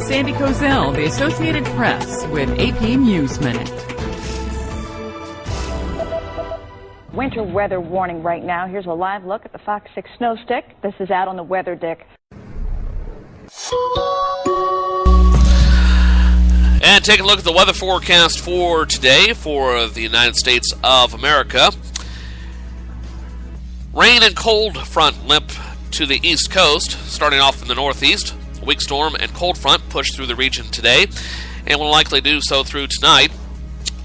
Sandy Kozel, the Associated Press, with AP News Minute. Winter weather warning right now. Here's a live look at the Fox 6 snow stick. This is out on the weather dick. And take a look at the weather forecast for today for the United States of America. Rain and cold front limp to the east coast, starting off in the northeast. A weak storm and cold front push through the region today and will likely do so through tonight.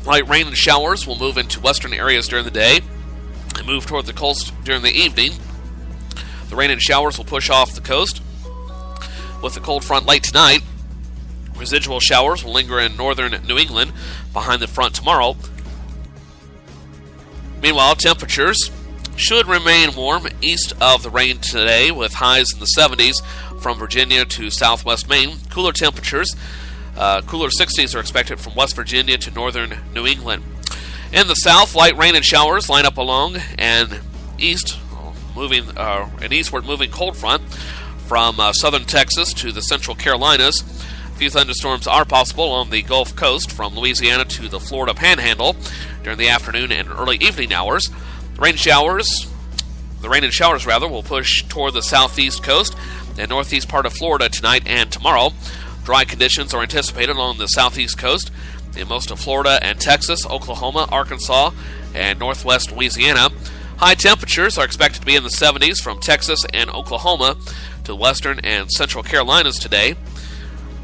Light rain and showers will move into western areas during the day and move toward the coast during the evening. The rain and showers will push off the coast with the cold front late tonight. Residual showers will linger in northern New England behind the front tomorrow. Meanwhile, temperatures should remain warm east of the rain today with highs in the 70s from Virginia to southwest Maine. Cooler temperatures, cooler 60s are expected from West Virginia to northern New England. In the south, light rain and showers line up along an eastward moving cold front from southern Texas to the central Carolinas. A few thunderstorms are possible on the Gulf Coast from Louisiana to the Florida Panhandle during the afternoon and early evening hours. The rain and showers will push toward the southeast coast and northeast part of Florida tonight and tomorrow. Dry conditions are anticipated along the southeast coast in most of Florida and Texas, Oklahoma, Arkansas, and northwest Louisiana. High temperatures are expected to be in the 70s from Texas and Oklahoma to the western and central Carolinas today.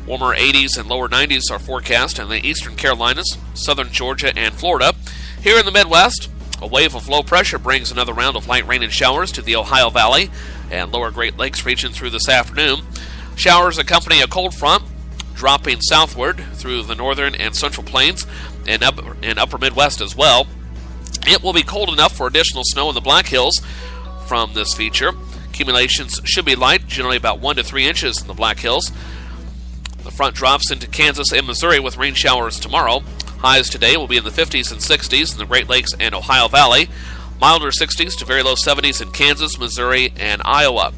Warmer 80s and lower 90s are forecast in the eastern Carolinas, southern Georgia, and Florida. Here in the Midwest, a wave of low pressure brings another round of light rain and showers to the Ohio Valley and lower Great Lakes region through this afternoon. Showers accompany a cold front dropping southward through the northern and central plains and upper Midwest as well. It will be cold enough for additional snow in the Black Hills from this feature. Accumulations should be light, generally about 1 to 3 inches in the Black Hills. The front drops into Kansas and Missouri with rain showers tomorrow. Highs today will be in the 50s and 60s in the Great Lakes and Ohio Valley. Milder 60s to very low 70s in Kansas, Missouri, and Iowa.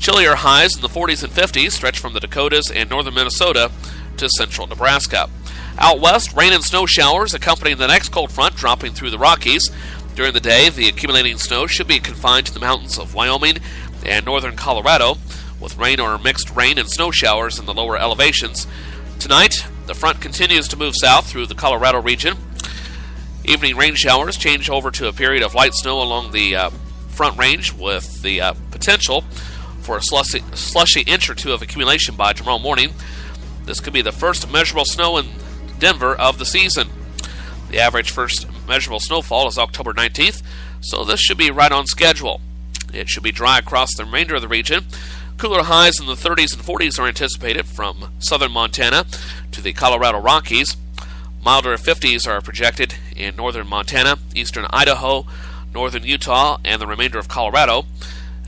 Chillier highs in the 40s and 50s stretch from the Dakotas and northern Minnesota to central Nebraska. Out west, rain and snow showers accompanying the next cold front dropping through the Rockies. During the day, the accumulating snow should be confined to the mountains of Wyoming and northern Colorado, with rain or mixed rain and snow showers in the lower elevations. Tonight, the front continues to move south through the Colorado region. Evening rain showers change over to a period of light snow along the front range with the potential for a slushy inch or two of accumulation by tomorrow morning. This could be the first measurable snow in Denver of the season. The average first measurable snowfall is October 19th, so this should be right on schedule. It should be dry across the remainder of the region. Cooler highs in the 30s and 40s are anticipated from southern Montana to the Colorado Rockies. Milder 50s are projected in northern Montana, eastern Idaho, northern Utah, and the remainder of Colorado.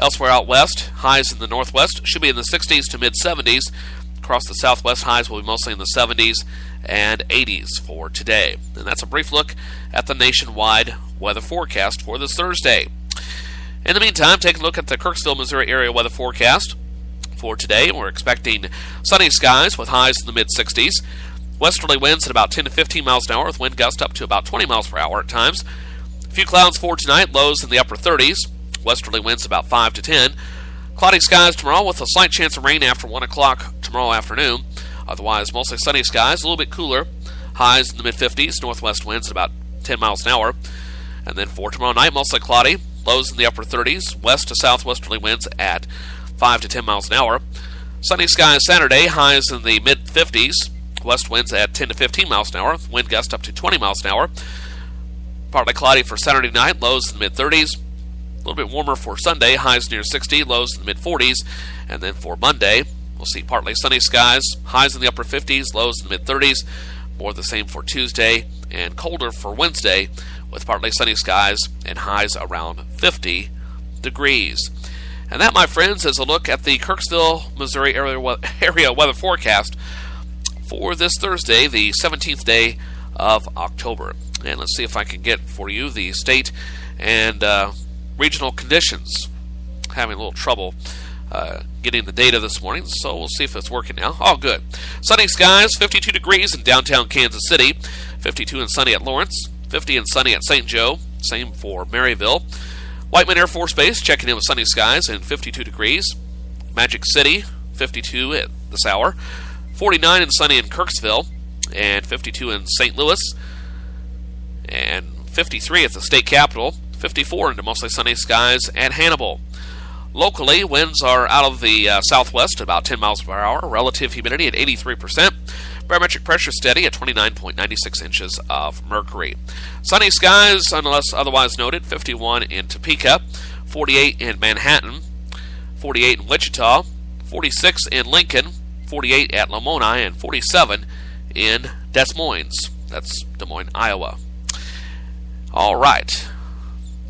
Elsewhere out west, highs in the northwest should be in the 60s to mid-70s. Across the southwest, highs will be mostly in the 70s and 80s for today. And that's a brief look at the nationwide weather forecast for this Thursday. In the meantime, take a look at the Kirksville, Missouri area weather forecast for today. We're expecting sunny skies with highs in the mid-60s. Westerly winds at about 10 to 15 miles an hour with wind gusts up to about 20 miles per hour at times. A few clouds for tonight, lows in the upper 30s. Westerly winds about 5 to 10. Cloudy skies tomorrow with a slight chance of rain after 1 o'clock tomorrow afternoon. Otherwise, mostly sunny skies, a little bit cooler. Highs in the mid-50s, northwest winds at about 10 miles an hour. And then for tomorrow night, mostly cloudy. Lows in the upper 30s, west to southwesterly winds at 5 to 10 miles an hour. Sunny skies Saturday, highs in the mid-50s, west winds at 10 to 15 miles an hour, wind gust up to 20 miles an hour. Partly cloudy for Saturday night, lows in the mid-30s. A little bit warmer for Sunday, highs near 60, lows in the mid-40s. And then for Monday, we'll see partly sunny skies, highs in the upper 50s, lows in the mid-30s. More the same for Tuesday, and colder for Wednesday, with partly sunny skies and highs around 50 degrees. And that, my friends, is a look at the Kirksville, Missouri area weather forecast for this Thursday, the 17th day of October. And let's see if I can get for you the state and regional conditions. Having a little trouble getting the data this morning, so we'll see if it's working now. Oh, good. Sunny skies, 52 degrees in downtown Kansas City, 52 and sunny at Lawrence, 50 and sunny at St. Joe, same for Maryville. Whiteman Air Force Base checking in with sunny skies and 52 degrees. Magic City, 52 at this hour, 49 and sunny in Kirksville, and 52 in St. Louis, and 53 at the state capitol, 54 into mostly sunny skies at Hannibal. Locally, winds are out of the southwest at about 10 miles per hour, relative humidity at 83%, barometric pressure steady at 29.96 inches of mercury. Sunny skies, unless otherwise noted, 51 in Topeka, 48 in Manhattan, 48 in Wichita, 46 in Lincoln, 48 at Lamoni, and 47 in Des Moines. That's Des Moines, Iowa. All right.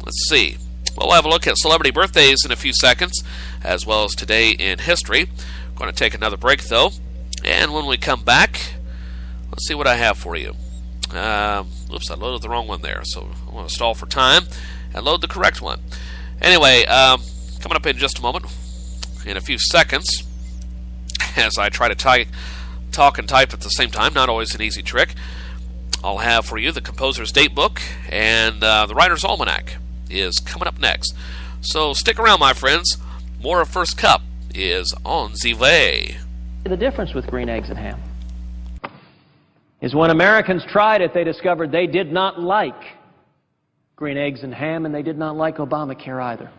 Let's see. We'll have a look at celebrity birthdays in a few seconds, as well as today in history. Going to take another break, though. And when we come back, let's see what I have for you. Oops, I loaded the wrong one there, so I want to stall for time and load the correct one. Anyway, coming up in just a moment, in a few seconds, as I try to talk and type at the same time, not always an easy trick, I'll have for you the composer's date book, and the writer's almanac is coming up next. So stick around, my friends. More of First Cup is on the way. The difference with green eggs and ham is when Americans tried it, they discovered they did not like green eggs and ham, and they did not like Obamacare either.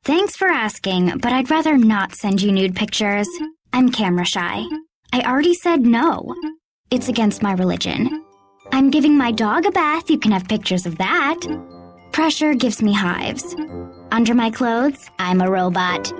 Thanks for asking, but I'd rather not send you nude pictures. I'm camera shy. I already said no. It's against my religion. I'm giving my dog a bath. You can have pictures of that. Pressure gives me hives. Under my clothes, I'm a robot.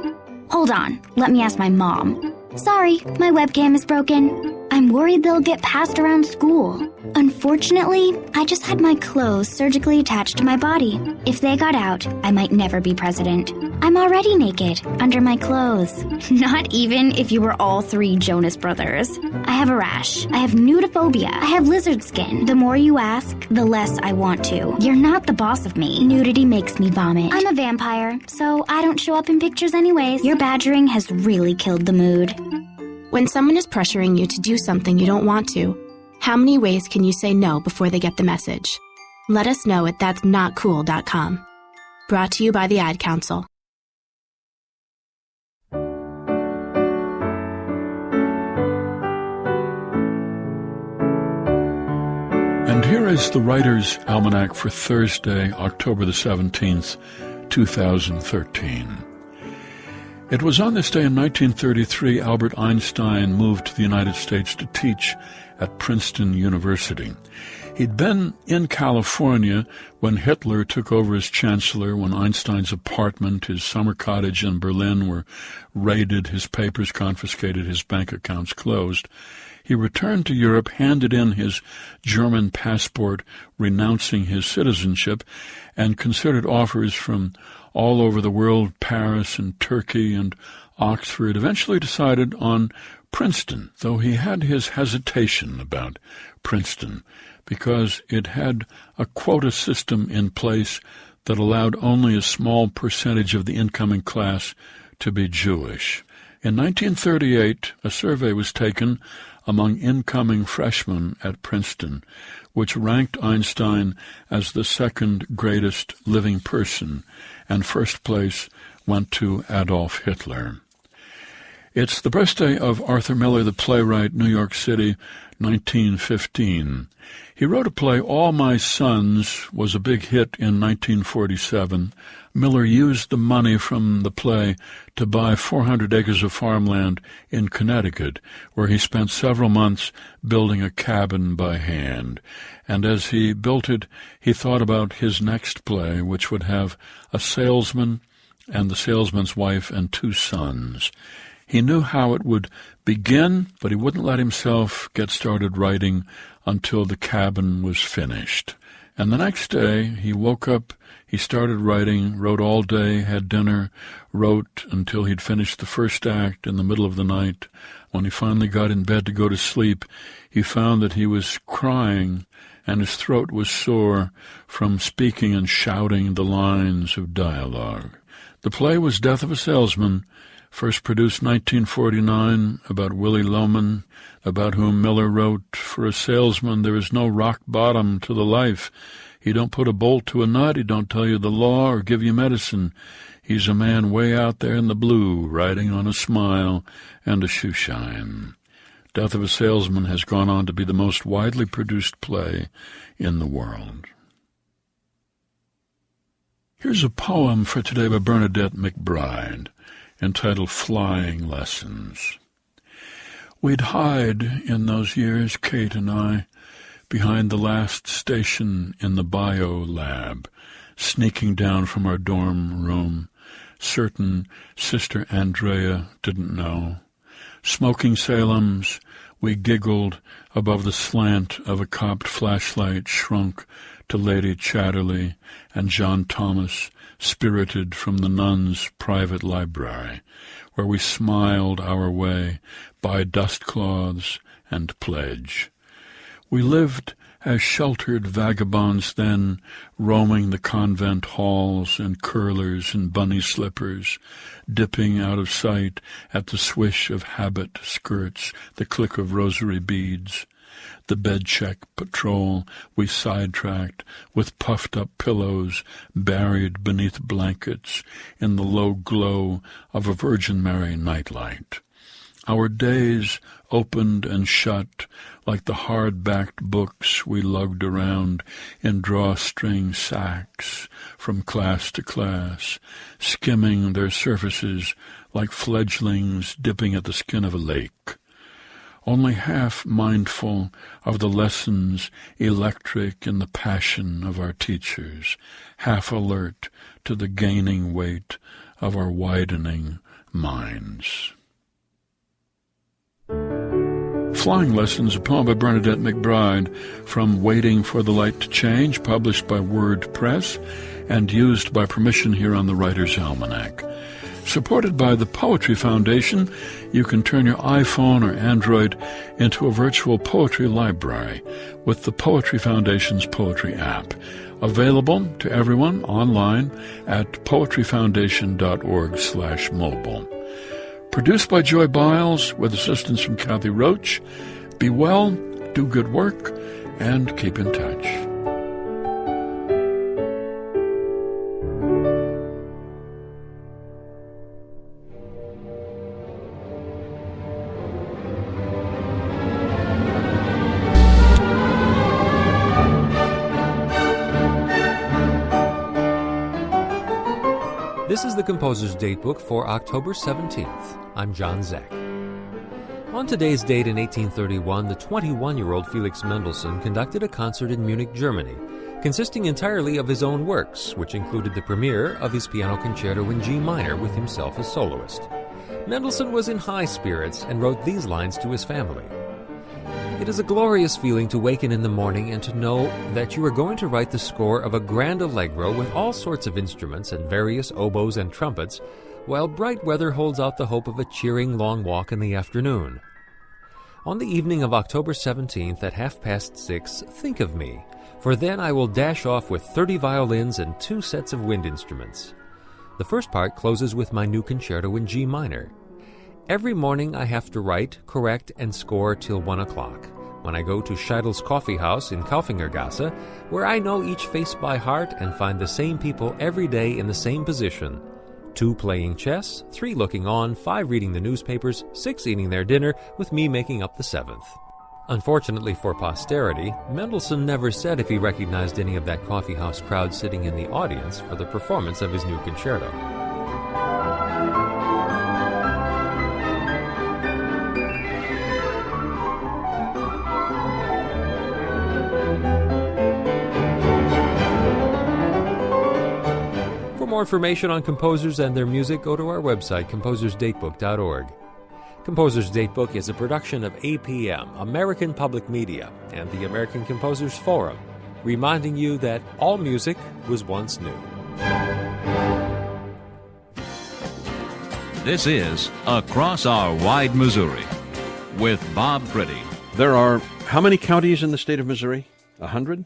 Hold on, let me ask my mom. Sorry, my webcam is broken. I'm worried they'll get passed around school. Unfortunately, I just had my clothes surgically attached to my body. If they got out, I might never be president. I'm already naked, under my clothes. Not even if you were all three Jonas Brothers. I have a rash. I have nudophobia. I have lizard skin. The more you ask, the less I want to. You're not the boss of me. Nudity makes me vomit. I'm a vampire, so I don't show up in pictures anyways. Your badgering has really killed the mood. When someone is pressuring you to do something you don't want to, how many ways can you say no before they get the message? Let us know at that'snotcool.com. Brought to you by the Ad Council. And here is the Writer's Almanac for Thursday, October the 17th, 2013. It was on this day in 1933 Albert Einstein moved to the United States to teach at Princeton University. He'd been in California when Hitler took over as chancellor, when Einstein's apartment, his summer cottage in Berlin were raided, his papers confiscated, his bank accounts closed. He returned to Europe, handed in his German passport, renouncing his citizenship, and considered offers from all over the world, Paris and Turkey and Oxford, eventually decided on Princeton, though he had his hesitation about Princeton because it had a quota system in place that allowed only a small percentage of the incoming class to be Jewish. In 1938, a survey was taken among incoming freshmen at Princeton, which ranked Einstein as the second greatest living person, and first place went to Adolf Hitler. It's the birthday of Arthur Miller, the playwright, New York City, 1915. He wrote a play, All My Sons, was a big hit in 1947. Miller used the money from the play to buy 400 acres of farmland in Connecticut, where he spent several months building a cabin by hand. And as he built it, he thought about his next play, which would have a salesman and the salesman's wife and 2 sons. He knew how it would begin, but he wouldn't let himself get started writing until the cabin was finished. And the next day he woke up, he started writing, wrote all day, had dinner, wrote until he'd finished the first act in the middle of the night. When he finally got in bed to go to sleep, he found that he was crying and his throat was sore from speaking and shouting the lines of dialogue. The play was Death of a Salesman, first produced 1949, about Willie Loman, about whom Miller wrote, "For a salesman there is no rock bottom to the life. He don't put a bolt to a nut, he don't tell you the law or give you medicine. He's a man way out there in the blue, riding on a smile and a shoe shine." Death of a Salesman has gone on to be the most widely produced play in the world. Here's a poem for today by Bernadette McBride, entitled Flying Lessons. We'd hide in those years, Kate and I, behind the last station in the bio lab, sneaking down from our dorm room, certain Sister Andrea didn't know. Smoking Salems, we giggled above the slant of a copped flashlight shrunk to Lady Chatterley and John Thomas, spirited from the nuns' private library, where we smiled our way by dust-cloths and pledge. We lived as sheltered vagabonds then, roaming the convent halls in curlers and bunny slippers, dipping out of sight at the swish of habit skirts, the click of rosary beads. The bed-check patrol we sidetracked with puffed-up pillows buried beneath blankets in the low glow of a Virgin Mary nightlight. Our days opened and shut like the hard-backed books we lugged around in drawstring sacks from class to class, skimming their surfaces like fledglings dipping at the skin of a lake. Only half mindful of the lessons electric in the passion of our teachers, half alert to the gaining weight of our widening minds. Flying Lessons, a poem by Bernadette McBride, from Waiting for the Light to Change, published by Word Press and used by permission here on the Writer's Almanac. Supported by the Poetry Foundation, you can turn your iPhone or Android into a virtual poetry library with the Poetry Foundation's poetry app, available to everyone online at poetryfoundation.org/mobile. Produced by Joy Biles with assistance from Kathy Roach. Be well, do good work, and keep in touch. This is the Composer's Datebook for October 17th. I'm John Zach. On today's date in 1831, the 21-year-old Felix Mendelssohn conducted a concert in Munich, Germany, consisting entirely of his own works, which included the premiere of his piano concerto in G minor with himself as soloist. Mendelssohn was in high spirits and wrote these lines to his family. It is a glorious feeling to waken in the morning and to know that you are going to write the score of a grand allegro with all sorts of instruments and various oboes and trumpets, while bright weather holds out the hope of a cheering long walk in the afternoon. On the evening of October 17th at 6:30, think of me, for then I will dash off with 30 violins and 2 sets of wind instruments. The first part closes with my new concerto in G minor. Every morning I have to write, correct, and score till 1 o'clock, when I go to Scheidl's Coffee House in Kaufingergasse, where I know each face by heart and find the same people every day in the same position. 2 playing chess, 3 looking on, 5 reading the newspapers, 6 eating their dinner, with me making up the 7th. Unfortunately for posterity, Mendelssohn never said if he recognized any of that coffee house crowd sitting in the audience for the performance of his new concerto. For more information on composers and their music, go to our website, composersdatebook.org. Composer's Datebook is a production of APM, American Public Media, and the American Composers Forum. reminding you that all music was once new. This is Across Our Wide Missouri with Bob Priddy. There are how many counties in the state of Missouri? 100?